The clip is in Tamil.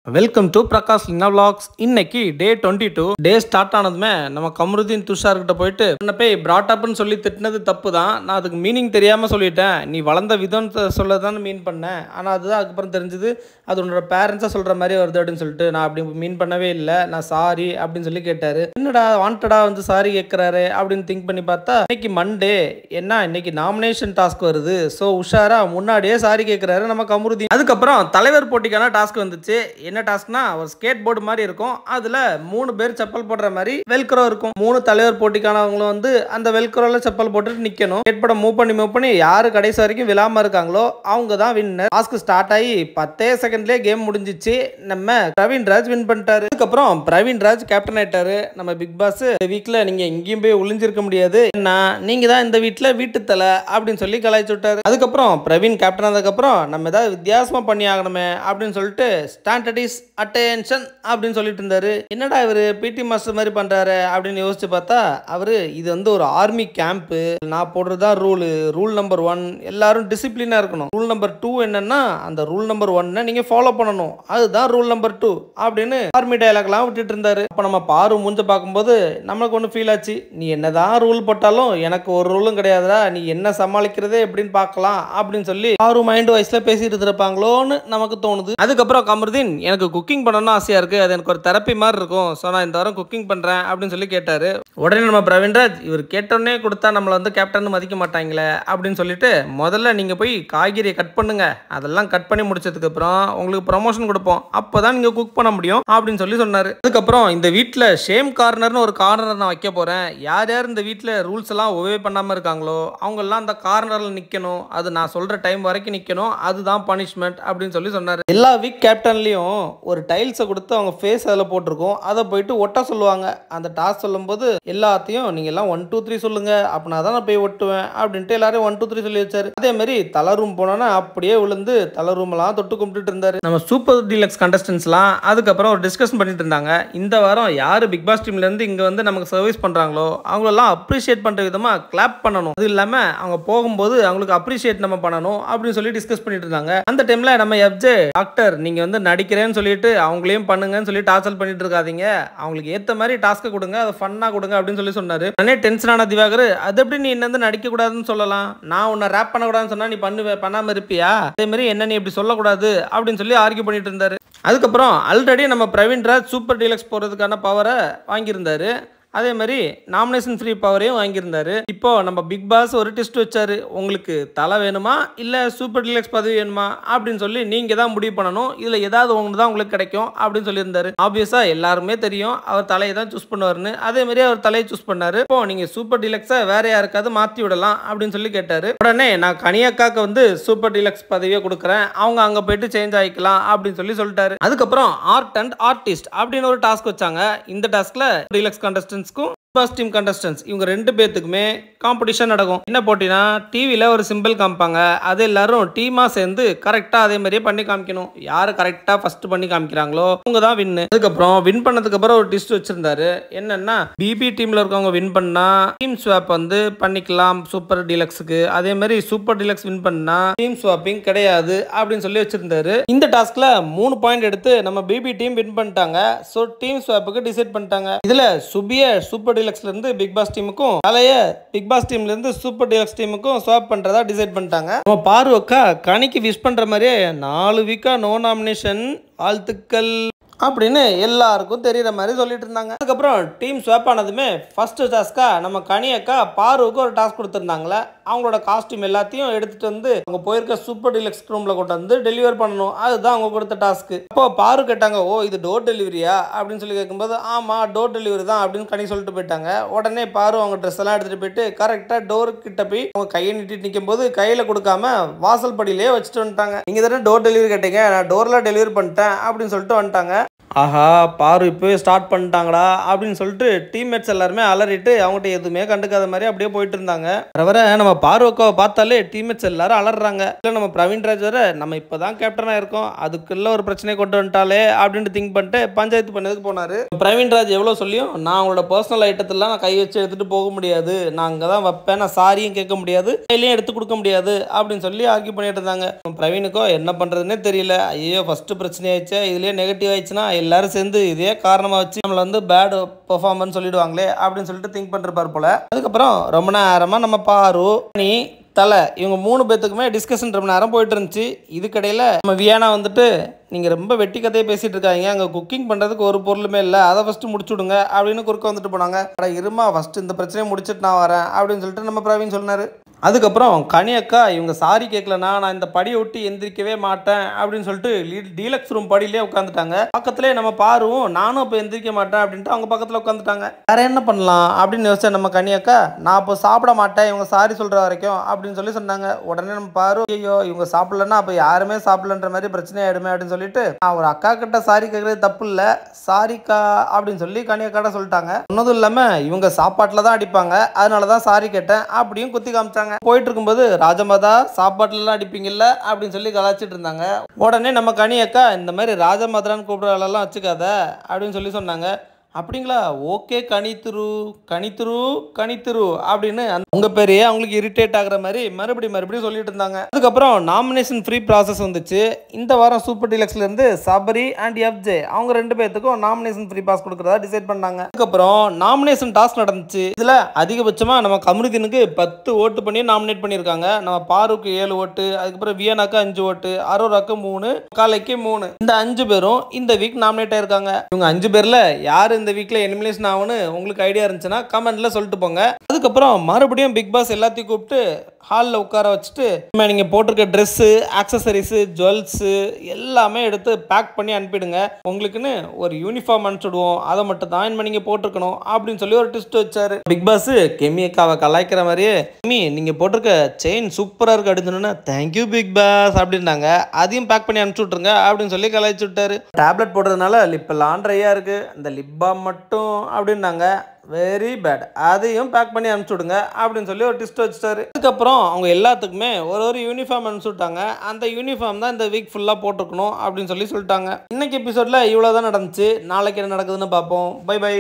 Welcome to Prakash Lina vlogs. இன்னைக்கு டே 22 டே ஸ்டார்ட் ஆனதுமே நம்ம கமருதீன் துஷார் கிட்ட போயிட்டு என்ன போய் brought upன்னு சொல்லி திட்டினது தப்பு தான். நான் அதுக்கு மீனிங் தெரியாம சொல்லிட்டேன். நீ வளர்ந்த விதம் சொல்லதான் மீன் பண்ணேன். ஆனா அதுதான் அதுக்கப்புறம் தெரிஞ்சது அது உன்னோட பேரண்ட்ஸா சொல்ற மாதிரி வருது அப்படின்னு சொல்லிட்டு நான் அப்படி மீன் பண்ணவே இல்லை, நான் சாரி அப்படின்னு சொல்லி கேட்டாரு. என்னடா வாண்டடா வந்து சாரி கேட்கிறாரு அப்படின்னு திங்க் பண்ணி பார்த்தா இன்னைக்கு மண்டே என்ன இன்னைக்கு நாமினேஷன் டாஸ்க் வருது. ஸோ உஷாரா முன்னாடியே சாரி கேட்கிறாரு நம்ம கமருதீன். அதுக்கப்புறம் தலைவர் போட்டிக்கான டாஸ்க் வந்துச்சு. என்ன டாஸ்க்னா ஒரு ஸ்கேட் போர்டு மாதிரி இருக்கும், அதுல 3 பேர் செப்பல் போடுற மாதிரி வெல்க்ரோ இருக்கும். 3 தலைவர் போட்டிக்கானவங்களும் வந்து அந்த வெல்க்ரோல செப்பல் போட்டுட்டு நிக்கணும். ஸ்கேட் போர்டை மூவ் பண்ணி யாரு கடைசி வரைக்கும் விழாம இருக்காங்களோ அவங்க தான் வின்னர். டாஸ்க் ஸ்டார்ட் ஆகி 10 செகண்ட்லயே கேம் முடிஞ்சிச்சு. நம்ம பிரவீன் ராஜ் வின் பண்ணிட்டாரு. அதுக்கப்புறம் பிரவீன் ராஜ் கேப்டன் ஆயிட்டாரு. நம்ம பிக் பாஸ் இந்த வீக்ல நீங்க எங்கேயும் போய் ஒளிஞ்சிருக்க முடியாது, நீங்க தான் இந்த வீட்டுல வீட்டு தலை அப்படின்னு சொல்லி கலாய்ச்சி விட்டாரு. அதுக்கப்புறம் பிரவீன் கேப்டன் ஆனதுக்கப்புறம் நம்ம ஏதாவது வித்தியாசமா பண்ணி ஆகணுமே அப்படின்னு சொல்லிட்டு ஸ்டாண்டர்ட் அட்டென்ஷன் அப்படின்னு சொல்லிட்டு இருந்தாரு. என்னடா இவரு பிடி மாஸ்டர் மாதிரி பண்றாரு அப்படின்னு யோசிச்சு பார்த்தா அவரு இது வந்து ஒரு ஆர்மி கேம்ப், நான் போடுறதா ரூல் நம்பர் 1 எல்லாரும் டிசிப்ளினா இருக்கணும். ரூல் நம்பர் 2 என்னன்னா அந்த ரூல் நம்பர் 1 நீங்க ஃபாலோ பண்ணணும், அதுதான் ரூல் நம்பர் 2 அப்படின்னு ஆர்மி டயலாக்லாம் விட்டுட்டு இருந்தாரு. அப்ப நம்ம பாரு மூஞ்ச பார்க்கும்போது நம்மளுக்கு ஒன்று ஃபீல் ஆச்சு, நீ என்னதான் ரூல் போட்டாலும் எனக்கு ஒரு ரூலும் கிடையாதுடா, நீ என்ன சமாளிக்கிறதே எப்படின்னு பார்க்கலாம் அப்படின்னு சொல்லி பாரு மைண்ட் வாய்ஸ்ல பேசிட்டு இருப்பாங்களோன்னு நமக்கு தோணுது. அதுக்கப்புறம் கமருதீன் எனக்கு குக்கிங் பண்ணணும்னு ஆசையா இருக்கு, அது எனக்கு ஒரு தெரப்பி மாதிரி இருக்கும், ஸோ நான் இந்த வாரம் குக்கிங் பண்றேன் அப்படின்னு சொல்லி கேட்டாரு. உடனே நம்ம பிரவீன்ராஜ் இவர் கேட்டோன்னே கொடுத்தா நம்மளை வந்து கேப்டன் மதிக்க மாட்டாங்களே அப்படின்னு சொல்லிட்டு முதல்ல நீங்க போய் காய்கறியை கட் பண்ணுங்க, அதெல்லாம் கட் பண்ணி முடிச்சதுக்கு அப்புறம் உங்களுக்கு ப்ரமோஷன் கொடுப்போம், அப்பதான் நீங்க குக் பண்ண முடியும் அப்படின்னு சொல்லி சொன்னாரு. அதுக்கப்புறம் இந்த வீட்டில் ஷேம் கார்னர்னு ஒரு கார்னர் நான் வைக்க போறேன், யார் யார் இந்த வீட்டில் ரூல்ஸ் எல்லாம் ஒவே பண்ணாம இருக்காங்களோ அவங்க எல்லாம் அந்த கார்னர்ல நிக்கணும், அது நான் சொல்ற டைம் வரைக்கும் நிக்கணும், அதுதான் பனிஷ்மெண்ட் அப்படின்னு சொல்லி சொன்னாரு. எல்லா வீக் கேப்டன்லயும் ஒரு டைல்ஸை கொடுத்து அவங்க ஃபேஸ் அதில் போட்டிருக்கோம், அதை போயிட்டு ஒட்ட சொல்லுவாங்க. அந்த டாஸ்க் சொல்லும்போது எல்லாத்தையும் நீங்க எல்லாம் 1 2 3 சொல்லுங்க, அப்படின்னா தான் நான் போய் ஒட்டுவேன் அப்படின்ட்டு எல்லாரும் 1 2 3 சொல்லி வச்சாரு. அதே மாதிரி தலை ரூம் போனோன்னா அப்படியே விழுந்து தலை ரூம் எல்லாம் தொட்டு கும்பிட்டு இருந்தாரு. நம்ம சூப்பர் டீலக்ஸ் கண்டஸ்டன்ஸ்லாம் அதுக்கப்புறம் ஒரு டிஸ்கஷன் பண்ணிட்டு இருந்தாங்க. இந்த வாரம் யாரு பிக் பாஸ் டீம்ல இருந்து இங்க வந்து நமக்கு சர்வீஸ் பண்றாங்களோ அவங்களெல்லாம் அப்ரிஷியேட் பண்ற விதமா கிளாப் பண்ணணும், அது இல்லாம அவங்க போகும்போது அவங்களுக்கு அப்ரிஷியேட் நம்ம பண்ணணும் அப்படின்னு சொல்லி டிஸ்கஸ் பண்ணிட்டு இருந்தாங்க. அந்த டைம்ல நம்ம எஃப்ஜே டாக்டர் நீங்க வந்து நடிக்கிறேன்னு சொல்லிட்டு அவங்களையும் பண்ணுங்கன்னு சொல்லி டார்ச்சர் பண்ணிட்டு இருக்காதீங்க, அவங்களுக்கு ஏத்த மாதிரி டாஸ்க் கொடுங்க, அதை ஃபன்னா கொடுங்க அப்படின்னு சொல்லி சொன்னாரு. நானே டென்ஷனான திவாகர் அது எப்படி நீ என்ன நடிக்க கூடாதுன்னு சொல்லலாம், நான் உன்னை ரேப் பண்ணக்கூடாதுன்னு சொன்னா நீ பண்ணாம இருப்பியா, அதே மாதிரி என்ன நீ இப்படி சொல்லக்கூடாது அப்படின்னு சொல்லி ஆர்கியூ பண்ணிட்டு இருந்தாரு. அதுக்கப்புறம் ஆல்ரெடி நம்ம பிரவீன் ராஜ் சூப்பர் டீலக்ஸ் போறதுக்கான பவரை வாங்கியிருந்தாரு, அதே மாதிரி நாமினேஷன் ஃப்ரீ பவரையும் வாங்கியிருந்தாரு. இப்போ நம்ம பிக் பாஸ் ஒரு டெஸ்ட் வச்சாரு, உங்களுக்கு தலை வேணுமா இல்ல சூப்பர் டீலக்ஸ் பதவி வேணுமா அப்படின்னு சொல்லி நீங்க தான் முடிவு பண்ணணும், இதுல ஏதாவது ஒன்று தான் உங்களுக்கு கிடைக்கும் அப்படின்னு சொல்லியிருந்தாரு. ஆப்வியஸா எல்லாருமே தெரியும் அவர் தலையை தான் சூஸ் பண்ணுவாருன்னு, அதே மாதிரி அவர் தலையை சூஸ் பண்ணாரு. இப்போ நீங்க சூப்பர் டீலக்ஸை வேற யாருக்காவது மாத்தி விடலாம் அப்படின்னு சொல்லி கேட்டாரு. உடனே நான் கனியாக்காக்கு வந்து சூப்பர் டீலக்ஸ் பதவியை கொடுக்குறேன், அவங்க அங்க போயிட்டு சேஞ்ச் ஆகிக்கலாம் அப்படின்னு சொல்லிட்டாரு. அதுக்கப்புறம் ஆர்ட் அண்ட் ஆர்டிஸ்ட் அப்படின்னு ஒரு டாஸ்க் வச்சாங்க. இந்த டாஸ்க்ல deluxe contestant pass team contestants இவங்க 2 பேத்துக்குமே காம்படிஷன் நடக்கும். என்ன போட்டினா டிவியில் ஒரு சிம்பிள் காமிப்பாங்க, அது எல்லாரும் டீமா சேர்ந்து கரெக்டாக அதே மாதிரியே பண்ணி காமிக்கணும், யார் கரெக்டாக ஃபர்ஸ்ட் பண்ணி காமிக்கிறாங்களோ அவங்க தான் வின்னு. அதுக்கப்புறம் வின் பண்ணதுக்கு அப்புறம் ஒரு டிஸ்ட் வச்சிருந்தாரு, என்னன்னா பிபி டீம்ல இருக்கவங்க வின் பண்ணா டீம் ஸ்வாப் வந்து பண்ணிக்கலாம் சூப்பர் டீலக்ஸுக்கு, அதே மாதிரி சூப்பர் டீலக்ஸ் வின் பண்ணா டீம் ஸ்வாப்பிங் கிடையாது அப்படின்னு சொல்லி வச்சிருந்தாரு. இந்த டாஸ்க்ல 3 பாயிண்ட் எடுத்து நம்ம பிபி டீம் வின் பண்ணிட்டாங்க, ஸோ டீம் ஸ்வாப்புக்கு டிசைட் பண்ணிட்டாங்க. இதுல சுபிய சூப்பர் டீலக்ஸ்ல இருந்து பிக் பாஸ் டீமுக்கும் தலைய பிக் பாஸ் டீம்ல இருந்து சூப்பர் டீலக்ஸ் டீமுக்கும் ஸ்வாப் பண்றதா டிசைட் பண்ணிட்டாங்க. நம்ம பார்வக்கா கனிக்கு விஷ் பண்ற மாதிரியே 4 வீக்கா நோ நாமினேஷன் வாழ்த்துக்கள் அப்படின்னு எல்லாருக்கும் தெரியுற மாதிரி சொல்லிட்டு இருந்தாங்க. அதுக்கப்புறம் டீம் ஸ்வாப் ஆனதுமே ஃபர்ஸ்ட் டாஸ்கா நம்ம கனியக்கா பார்வுக்கு ஒரு டாஸ்க் கொடுத்துருந்தாங்களே, அவங்களோட காஸ்டியூம் எல்லாத்தையும் எடுத்துட்டு வந்து அவங்க போயிருக்க சூப்பர் டீலக்ஸ் ரூம்ல கொண்டு வந்து டெலிவர் பண்ணணும், அதுதான் அவங்க கொடுத்த டாஸ்க். அப்போ பாரு கேட்டாங்க, ஓ இது டோர் டெலிவரியா அப்படின்னு சொல்லி கேட்கும்போது ஆமா டோர் டெலிவரி தான் அப்படின்னு கனி சொல்லிட்டு போயிட்டாங்க. உடனே பாரு அவங்க ட்ரெஸ் எல்லாம் எடுத்துட்டு போயிட்டு கரெக்டா டோர் கிட்ட போய் அவங்க கையை நீட்டிட்டு நிற்கும் போது கையில கொடுக்காம வாசல் படியிலேயே வச்சுட்டு வந்துட்டாங்க. நீங்க தானே டோர் டெலிவரி கேட்டீங்க, நான் டோர்ல டெலிவரி பண்ணிட்டேன் அப்படின்னு சொல்லிட்டு வந்துட்டாங்க. ஆஹா பாரு இப்போவே ஸ்டார்ட் பண்ணிட்டாங்களா அப்படின்னு சொல்லிட்டு டீம்மேட்ஸ் எல்லாருமே அலறிட்டு அவங்ககிட்ட எதுவுமே கண்டுக்காத மாதிரி அப்படியே போயிட்டு இருந்தாங்க. வர நம்ம பார்வக்காவை பார்த்தாலே டீம்மேட்ஸ் எல்லாரும் அலறாங்க. இல்லை நம்ம பிரவீன்ராஜ் வேற நம்ம இப்போதான் கேப்டனாக இருக்கோம், அதுக்குள்ள ஒரு பிரச்சனையை கொண்டு வந்துட்டாலே அப்படின்னு திங்க் பண்ணிட்டு பஞ்சாயத்து பண்ணதுக்கு போனார். பிரவீன்ராஜ் எவ்வளோ சொல்லியும் நான் அவங்களோட பர்சனல் ஐட்டத்தெல்லாம் நான் கை வச்சு எடுத்துகிட்டு போக முடியாது, நான் அங்கே தான் வைப்பேன், நான் சாரியும் கேட்க முடியாது, கையிலையும் எடுத்து கொடுக்க முடியாது அப்படின்னு சொல்லி ஆர்கியூ பண்ணிட்டு இருந்தாங்க. பிரவீனுக்கோ என்ன பண்ணுறதுனே தெரியல. ஐயோ ஃபஸ்ட்டு பிரச்சனை ஆயிடுச்சு, இதுலேயே நெகட்டிவ் ஆயிடுச்சுன்னா எல்லாரும் சேர்ந்து இதே காரணமாக வச்சு நம்மளை வந்து பேட் பெர்ஃபார்மன்ஸ் சொல்லிடுவாங்களே அப்படின்னு சொல்லிட்டு திங்க் பண்ணிருப்பார் போல. அதுக்கப்புறம் ரொம்ப நேரமாக நம்ம பாரு நீ தலை இவங்க 3 பேத்துக்குமே டிஸ்கஷன் ரொம்ப நேரம் போயிட்டு இருந்துச்சு. இதுக்கடையில் நம்ம வியானா வந்துட்டு நீங்கள் ரொம்ப வெட்டி கதையை பேசிகிட்டு இருக்காங்க, அங்கே குக்கிங் பண்ணுறதுக்கு ஒரு பொருளுமே இல்லை, அதை ஃபஸ்ட்டு முடிச்சு விடுங்க அப்படின்னு குறுக்க வந்துட்டு போனாங்க. அட இருமா ஃபஸ்ட்டு இந்த பிரச்சனையை முடிச்சுட்டு நான் வரேன் அப்படின்னு சொல்லிட்டு நம்ம பிரவீன் சொன்னார். அதுக்கப்புறம் கனி அக்கா இவங்க சாரி கேட்கலனா நான் இந்த படியை விட்டு எந்திரிக்கவே மாட்டேன் அப்படின்னு சொல்லிட்டு டீலக்ஸ் ரூம் படியிலே உட்காந்துட்டாங்க. பக்கத்துலேயே நம்ம பாருவோம் நானும் இப்போ எந்திரிக்க மாட்டேன் அப்படின்ட்டு அவங்க பக்கத்தில் உட்காந்துட்டாங்க. வேற என்ன பண்ணலாம் அப்படின்னு யோசிச்சேன் நம்ம கனி அக்கா. நான் இப்போ சாப்பிட மாட்டேன் இவங்க சாரி சொல்கிற வரைக்கும் அப்படின்னு சொல்லி சொன்னாங்க. உடனே நம்ம பாரு ஐயோ இவங்க சாப்பிடலன்னா அப்போ யாருமே சாப்பிடலன்ற மாதிரி பிரச்சனை ஆகிடுமே அப்படின்னு சொல்லிட்டு நான் ஒரு அக்கா கிட்ட சாரி கேட்குறது தப்பு இல்லை, சாரிக்கா அப்படின்னு சொல்லி கனி அக்காட்ட சொல்லிட்டாங்க. சொன்னதும் இல்லாமல் இவங்க சாப்பாட்டில் தான் அடிப்பாங்க, அதனால தான் சாரி கேட்டேன் அப்படின்னு குத்தி காமிச்சாங்க. போயிட்டு இருக்கும்போது ராஜமாதா சாப்பாட்டுலாம் அடிப்பீங்கல்ல அப்படின்னு சொல்லி கலாச்சிட்டு இருந்தாங்க. உடனே நம்ம கனி அக்கா இந்த மாதிரி ராஜமாதான்னு கூப்பிட்றதெல்லாம் வச்சுக்காத அப்படின்னு சொல்லி சொன்னாங்க. அப்படிங்களா, ஓகே கனித்துரு கனித்துரு கனித்துரு அப்படின்னு உங்கள் பேரையே அவங்களுக்கு இரிட்டேட் ஆகிற மாதிரி மறுபடியும் சொல்லிட்டு இருந்தாங்க. அதுக்கப்புறம் நாமினேஷன் ஃப்ரீ ப்ராசஸ் வந்துச்சு. இந்த வாரம் சூப்பர் டீலக்ஸ்லேருந்து சபரி அண்ட் எஃப்ஜே அவங்க 2 பேர்த்துக்கும் நாமினேஷன் ஃப்ரீ பாஸ் கொடுக்குறதா டிசைட் பண்ணாங்க. அதுக்கப்புறம் நாமினேஷன் டாஸ்க் நடந்துச்சு. இதில் அதிகபட்சமாக நம்ம கமருதீனுக்கு 10 ஓட்டு பண்ணி நாமினேட் பண்ணியிருக்காங்க. நம்ம பாருக்கு 7 ஓட்டு, அதுக்கப்புறம் வியனாக்கு 5 ஓட்டு, அரோராக்கு 3, காலைக்கு 3. இந்த 5 பேரும் இந்த வீக் நாமினேட் ஆயிருக்காங்க. இவங்க 5 பேரில் யார் இந்த வீக்ல எலிமினேஷன் ஆகும்னு உங்களுக்கு ஐடியா இருந்துச்சுன்னா கமெண்ட்ல சொல்லிட்டு போங்க. அதுக்கப்புறம் மறுபடியும் பிக் பாஸ் எல்லாத்தையும் கூப்பிட்டு ஹாலில் உட்கார வச்சுட்டு நீங்க போட்டிருக்க ட்ரெஸ்ஸு, ஆக்சசரிஸு, ஜுவல்ஸு எல்லாமே எடுத்து பேக் பண்ணி அனுப்பிடுங்க, உங்களுக்குன்னு ஒரு யூனிஃபார்ம் அனுப்பிச்சுடுவோம், அதை மட்டும் தான் நீங்க போட்டிருக்கணும் அப்படின்னு சொல்லி ஒரு ட்விஸ்ட் வச்சாரு பிக் பாஸ். கெமி அக்காவை கலாய்க்கிற மாதிரியே கெமி நீங்க போட்டிருக்க செயின் சூப்பரா இருக்கு அப்படின்னு சொன்னா தேங்க்யூ பிக் பாஸ் அப்படின்னாங்க. அதையும் பேக் பண்ணி அனுப்பிச்சு விட்டுருங்க அப்படின்னு சொல்லி கலாய்ச்சி விட்டாரு. டேப்லெட் போடுறதுனால லிப்பெல்லாம் ட்ரையா இருக்கு, அந்த லிப் பாம் மட்டும் அப்படின்னாங்க. வெரி பேட், அதையும் பேக் பண்ணி அனுப்பிச்சு விடுங்க அப்படின்னு சொல்லி ஒரு ட்விஸ்ட் வச்சுட்டாரு. அதுக்கப்புறம் அவங்க எல்லாத்துக்குமே ஒரு யூனிஃபார்ம் அனுப்பிச்சு விட்டாங்க. அந்த யூனிஃபார்ம் தான் இந்த வீக் ஃபுல்லாக போட்டிருக்கணும் அப்படின்னு சொல்லிட்டாங்க. இன்னைக்கு எபிசோட்ல இவ்வளோ தான் நடந்துச்சு. நாளைக்கு என்ன நடக்குதுன்னு பார்ப்போம். Bye by.